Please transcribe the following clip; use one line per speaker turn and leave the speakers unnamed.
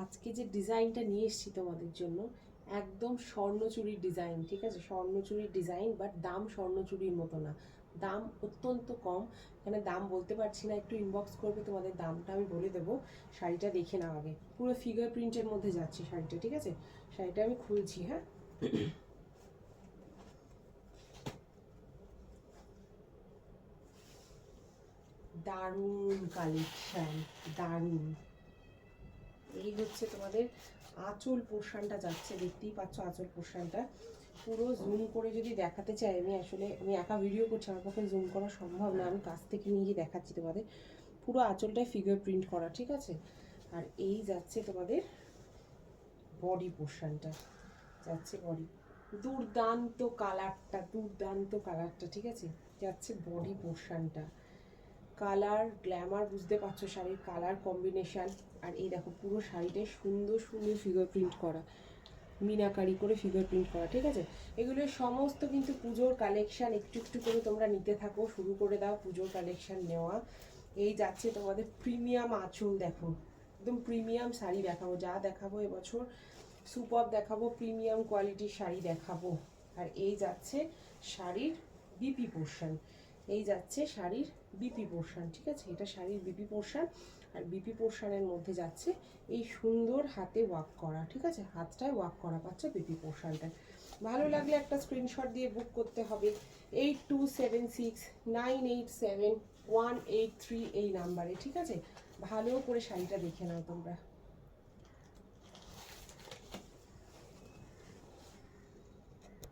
আজকে যে ডিজাইনটা নিয়ে এসেছি তোমাদের জন্য একদম স্বর্ণচুরির ডিজাইন, ঠিক আছে? স্বর্ণচুরির ডিজাইন, বাট দাম স্বর্ণচুরির মতো না, দাম অত্যন্ত কম। এখানে দাম বলতে পারছি না, একটু ইনবক্স করবে, তোমাদের দামটা আমি বলে দেবো। শাড়িটা দেখে নাও আগে, পুরো ফিগার প্রিন্টের মধ্যে যাচ্ছে শাড়িটা, ঠিক আছে? শাড়িটা আমি খুলছি, হ্যাঁ। দারুণ কালেকশন, দারুণ। এই হচ্ছে তোমাদের আঁচল পোর্শনটা যাচ্ছে, দেখতেই পাচ্ছ আঁচল পোর্শনটা। পুরো জুম করে যদি দেখাতে চাই, আমি একা ভিডিও করছি, আমার পক্ষে জুম করা সম্ভব না, আমি কাছ থেকে নিয়ে গিয়ে দেখাচ্ছি তোমাদের। পুরো আঁচলটায় ফিগার প্রিন্ট করা, ঠিক আছে? আর এই যাচ্ছে তোমাদের বডি পোর্শনটা, যাচ্ছে বডি। দুর্দান্ত কালারটা, দুর্দান্ত কালারটা, ঠিক আছে? যাচ্ছে বডি পোর্শনটা। কালার গ্ল্যামার বুঝতে পারছো, শাড়ির কালার কম্বিনেশান। আর এই দেখো পুরো শাড়িটায় সুন্দর সুন্দর ফিগার প্রিন্ট করা, মিনাকারি করে ফিগার প্রিন্ট করা, ঠিক আছে? এগুলো সমস্ত কিন্তু পুজোর কালেকশান। একটু একটু করে তোমরা নিতে থাকো, শুরু করে দাও পুজোর কালেকশান নেওয়া। এই যাচ্ছে তোমাদের প্রিমিয়াম আঁচল, দেখো একদম প্রিমিয়াম শাড়ি দেখাবো, যা দেখাবো এবছর সুপার দেখাবো, প্রিমিয়াম কোয়ালিটির শাড়ি দেখাবো। আর এই যাচ্ছে শাড়ির বিপি পোর্শন, এই যাচ্ছে শাড়ির বিপি পোর্শন, ঠিক আছে? এটা শাড়ির বিপি পোর্শন। আর বিপি পোর্শনের মধ্যে যাচ্ছে এই সুন্দর হাতে ওয়ার্ক করা, ঠিক আছে? হাতটায় ওয়ার্ক করা পাচ্ছ বিপি পোর্শনটা। ভালো লাগলে একটা স্ক্রিনশট দিয়ে বুক করতে হবে 8276987183 এই নাম্বারে, ঠিক আছে? ভালো করে শাড়িটা দেখে নাও তোমরা।